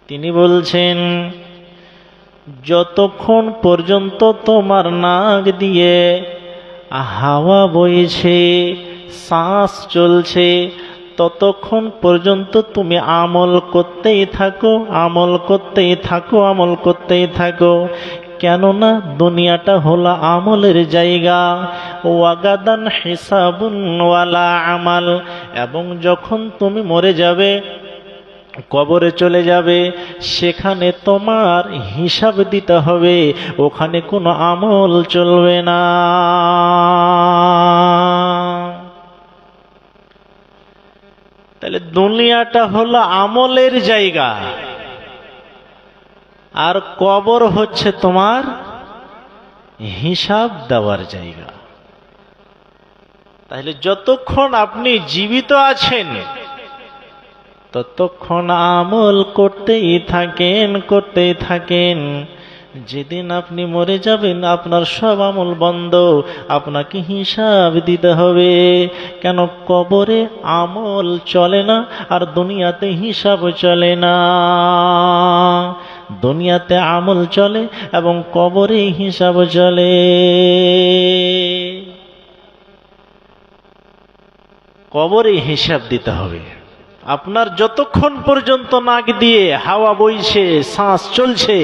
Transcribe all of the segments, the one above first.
তিনি বলছেন, যতক্ষণ পর্যন্ত তোমার নাক দিয়ে হাওয়া বইছে, শ্বাস চলছে, ততক্ষণ পর্যন্ত তুমি আমল করতেই থাকো, আমল করতেই থাকো, আমল করতেই থাকো। কেননা দুনিয়াটা হলো আমলের জায়গা। ওয়াগাদান হিসাবুন ওয়ালা আমাল। এবং যখন তুমি মরে যাবে, কবরে চলে যাবে, সেখানে তোমার হিসাব দিতে হবে, ওখানে কোনো আমল চলবে না। তাহলে দুনিয়াটা হলো আমলের জায়গা, আর কবর হচ্ছে তোমার হিসাব দেওয়ার জায়গা। তাহলে যতক্ষণ আপনি জীবিত আছেন ততক্ষণ আমল করতেই থাকেন, করতেই থাকেন। যেদিন আপনি মরে যাবেন আপনার সব আমল বন্ধ, আপনাকে হিসাব দিতে হবে। কেন? কবরে আমল চলে না, আর দুনিয়াতে হিসাব চলে না। দুনিয়াতে আমল চলে এবং কবরে হিসাব চলে। কবরে হিসাব দিতে হবে। আপনার যতক্ষণ পর্যন্ত নাক দিয়ে হাওয়া বইছে, শ্বাস চলছে,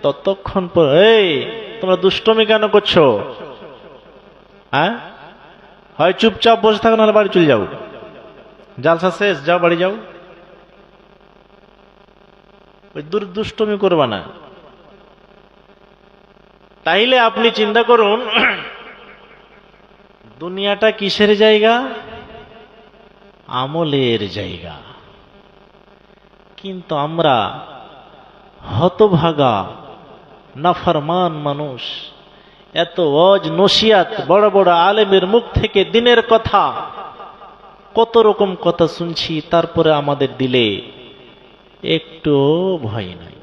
ততক্ষণ এই তোমরা দুষ্টমি কেন করছো? হ্যাঁ, হয় চুপচাপ বসে থাকো, নাহলে বাড়ি চলে যাও। জালসা শেষ, যাও বাড়ি যাও। ওই দুষ্টমি করবা না। তাইলে আপনি চিন্তা করুন, দুনিয়াটা কিসের জায়গা? আমলের জায়গা। কিন্তু আমরা হতভাগা নাফরমান মানুষ, এত ওয়াজ নসিহত বড় বড় আলেমের মুখ থেকে দিনের কথা, কত রকম কথা শুনছি, তারপরে আমাদের দিলে একটু ভয় নাই,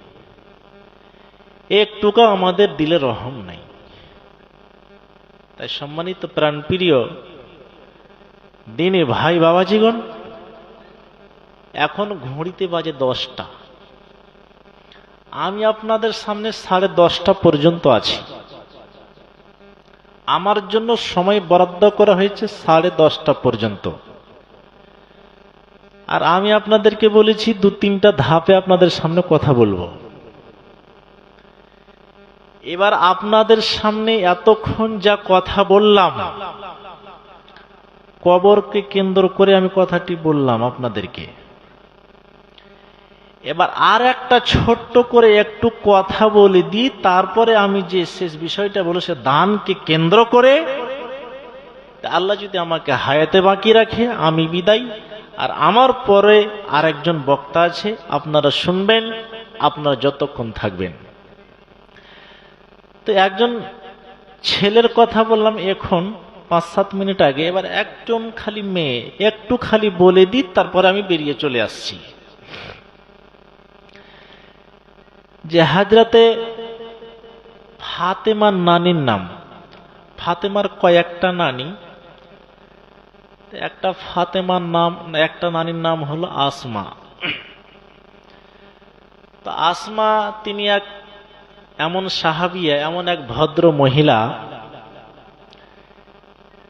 একটুকু আমাদের দিলে রহম নাই। তাই সম্মানিত প্রাণপ্রিয় দিনে ভাই বাবাজিগণ, এখন ঘড়িতে বাজে 10টা। আমি আপনাদের সামনে 10:30 পর্যন্ত আছি। আমার জন্য সময় বরাদ্দ করা হয়েছে 10:30 পর্যন্ত। আর আমি আপনাদেরকে বলেছি 2-3টা ধাপে আপনাদের সামনে কথা বলবো। এবার আপনাদের সামনে এতক্ষণ যা কথা বললাম, কবরকে কেন্দ্র করে আমি কথাটি বললাম আপনাদেরকে। এবার আর একটা ছোট্ট করে একটু কথা বলে দিই, তারপরে আমি যে শেষ বিষয়টা বলবো সে দানকে কেন্দ্র করে। আল্লাহ যদি আমাকে হায়াতে বাকি রাখে, আমি বিদায়। আর আমার পরে আর একজন বক্তা আছে, আপনারা শুনবেন, আপনারা যতক্ষণ থাকবেন। তো একজন ছেলের কথা বললাম এখন 5-7 মিনিট আগে। এবার একজন খালি মেয়ে, একটু খালি বলে দিই, তারপরে আমি বেরিয়ে চলে আসছি। যে হাজরাতে ফাতেমার নানির নাম, ফাতেমার কয়েকটা নানি, একটা ফাতেমার নাম, একটা নানির নাম হলো আসমা। তো আসমা তিনি এক এমন সাহাবিয়া, এমন এক ভদ্র মহিলা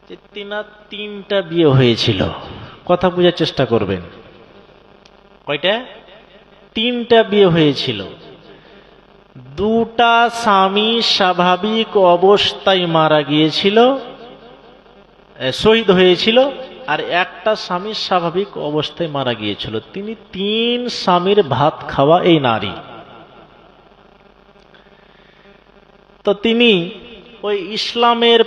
যে তিনার 3টা বিয়ে হয়েছিল। কথা বোঝার চেষ্টা করবেন, কয়টা? 3টা বিয়ে হয়েছিল। 2টা স্বামী স্বাভাবিক অবস্থায় মারা গিয়েছিল, শহীদ হয়েছিল, আর একটা স্বামী স্বাভাবিক অবস্থায় মারা গিয়েছিল। তিনি 3 স্বামীর ভাত খাওয়া এই নারী। তো তিনি ওই ইসলামের